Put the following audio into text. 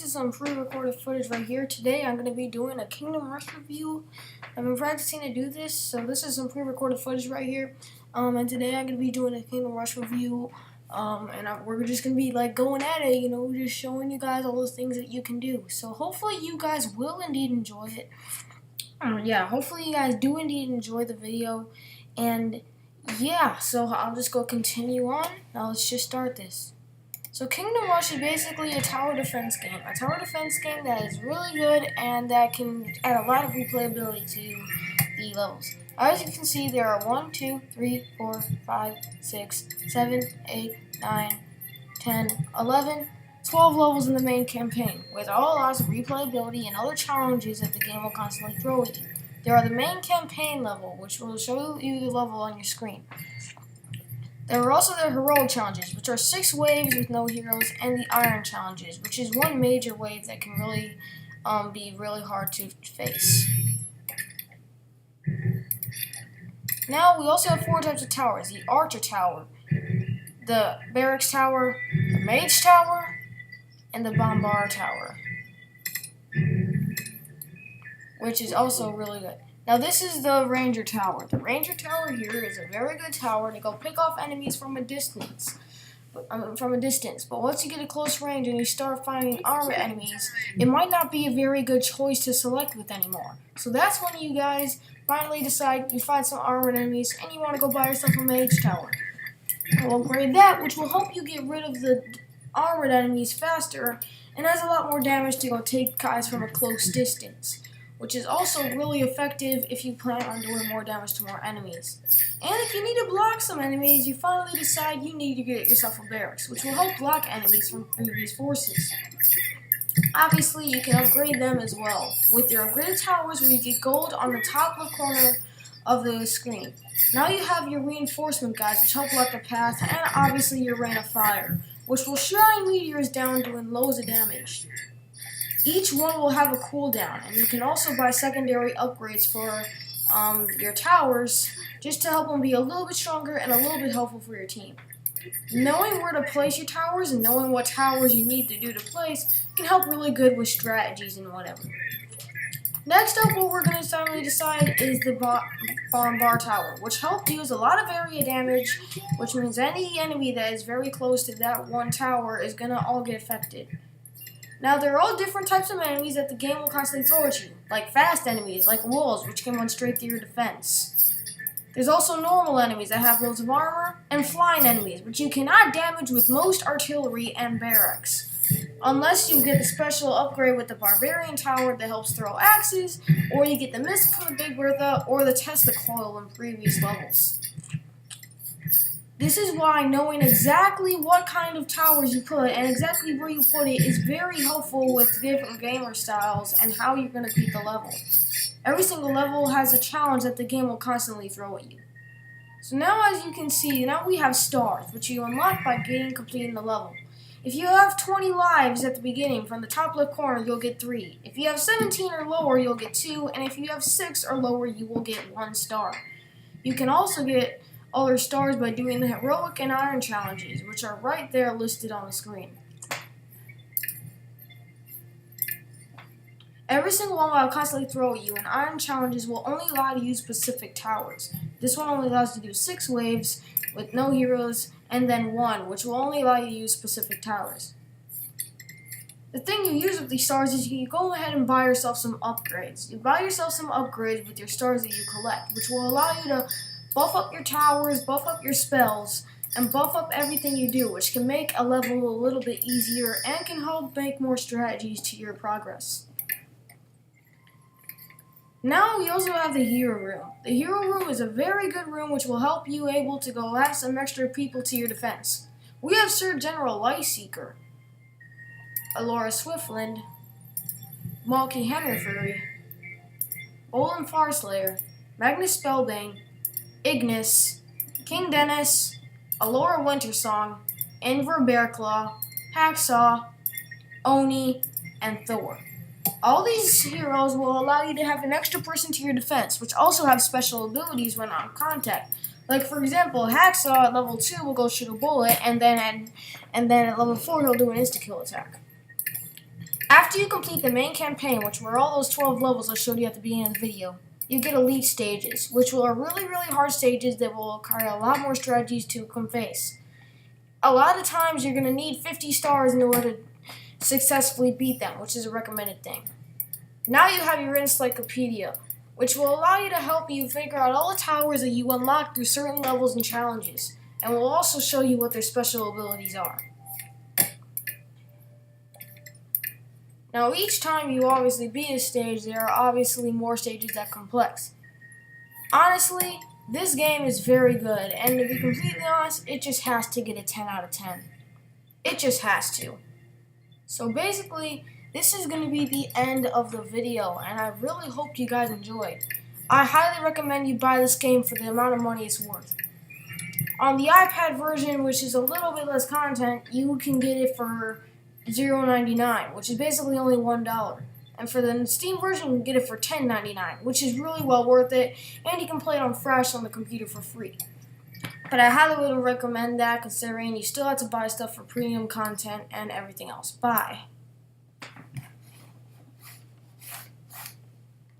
this is some pre-recorded footage right here. Today I'm going to be doing a Kingdom Rush review. I've been practicing to do this, so this is some pre-recorded footage right here. And today I'm going to be doing a Kingdom Rush review. We're just going to be like going at it, just showing you guys all the things that you can do. So hopefully you guys will indeed enjoy it. Hopefully you guys do indeed enjoy the video. And yeah, so I'll just go continue on. Now let's just start this. So Kingdom Rush is basically a tower defense game. A tower defense game that is really good and that can add a lot of replayability to the levels. As you can see, there are 1, 2, 3, 4, 5, 6, 7, 8, 9, 10, 11, 12 levels in the main campaign, with all lots of replayability and other challenges that the game will constantly throw at you. There are the main campaign level, which will show you the level on your screen. There are also the heroic challenges, which are 6 waves with no heroes, and the iron challenges, which is one major wave that can really be really hard to face. Now we also have 4 types of towers: the Archer Tower, the Barracks Tower, the Mage Tower, and the Bombard Tower, which is also really good. Now this is the Ranger Tower. The Ranger Tower here is a very good tower to go pick off enemies from a distance. But once you get a close range and you start finding armored enemies, it might not be a very good choice to select with anymore. So that's when you guys finally decide you find some armored enemies and you want to go buy yourself a Mage Tower. We'll upgrade that, which will help you get rid of the armored enemies faster and has a lot more damage to go take guys from a close distance, which is also really effective if you plan on doing more damage to more enemies. And if you need to block some enemies, you finally decide you need to get yourself a barracks, which will help block enemies from previous forces. Obviously, you can upgrade them as well, with your upgraded towers where you get gold on the top left corner of the screen. Now you have your reinforcement guys, which help block the path, and obviously your rain of fire, which will shine meteors down doing loads of damage. Each one will have a cooldown, and you can also buy secondary upgrades for your towers just to help them be a little bit stronger and a little bit helpful for your team. Knowing where to place your towers and knowing what towers you need to do to place can help really good with strategies and whatever. Next up, what we're going to finally decide is the Bombard Tower, which helps deals a lot of area damage, which means any enemy that is very close to that one tower is going to all get affected. Now, there are all different types of enemies that the game will constantly throw at you, like fast enemies, like wolves, which can run straight through your defense. There's also normal enemies that have loads of armor, and flying enemies, which you cannot damage with most artillery and barracks, unless you get the special upgrade with the Barbarian Tower that helps throw axes, or you get the missile from the Big Bertha, or the Tesla Coil in previous levels. This is why knowing exactly what kind of towers you put and exactly where you put it is very helpful with different gamer styles and how you're going to beat the level. Every single level has a challenge that the game will constantly throw at you. So now, as you can see, now we have stars, which you unlock by completing the level. If you have 20 lives at the beginning, from the top left corner, you'll get 3. If you have 17 or lower, you'll get 2, and if you have 6 or lower, you will get 1 star. You can also get other stars by doing the heroic and iron challenges, which are right there listed on the screen. Every single one will constantly throw at you, and iron challenges will only allow you to use specific towers. This one only allows you to do 6 waves with no heroes, and then 1, which will only allow you to use specific towers. The thing you use with these stars is you go ahead and buy yourself some upgrades. You buy yourself some upgrades with your stars that you collect, which will allow you to buff up your towers, buff up your spells, and buff up everything you do, which can make a level a little bit easier and can help make more strategies to your progress. Now we also have the Hero Room. The Hero Room is a very good room which will help you able to go add some extra people to your defense. We have Sir General Lightseeker, Alora Swiftland, Malky Hammerfury, Olin Farslayer, Magnus Spellbane, Ignis, King Dennis, Alora Wintersong, Enver Bearclaw, Hacksaw, Oni, and Thor. All these heroes will allow you to have an extra person to your defense, which also have special abilities when on contact. Like, for example, Hacksaw at level 2 will go shoot a bullet, and then at level 4 he'll do an insta-kill attack. After you complete the main campaign, which were all those 12 levels I showed you at the beginning of the video, you get elite stages, which are really, really hard stages that will require a lot more strategies to face. A lot of times you're going to need 50 stars in order to successfully beat them, which is a recommended thing. Now you have your encyclopedia, which will allow you to help you figure out all the towers that you unlock through certain levels and challenges, and will also show you what their special abilities are. Now each time you obviously beat a stage, there are obviously more stages that complex. Honestly, this game is very good, and to be completely honest, it just has to get a 10 out of 10. It just has to. So basically, this is going to be the end of the video, and I really hope you guys enjoyed. I highly recommend you buy this game for the amount of money it's worth. On the iPad version, which is a little bit less content, you can get it for $0.99, which is basically only $1. And for the Steam version, you can get it for $10.99, which is really well worth it, and you can play it on Fresh on the computer for free. But I highly wouldn't recommend that, considering you still have to buy stuff for premium content and everything else. Bye.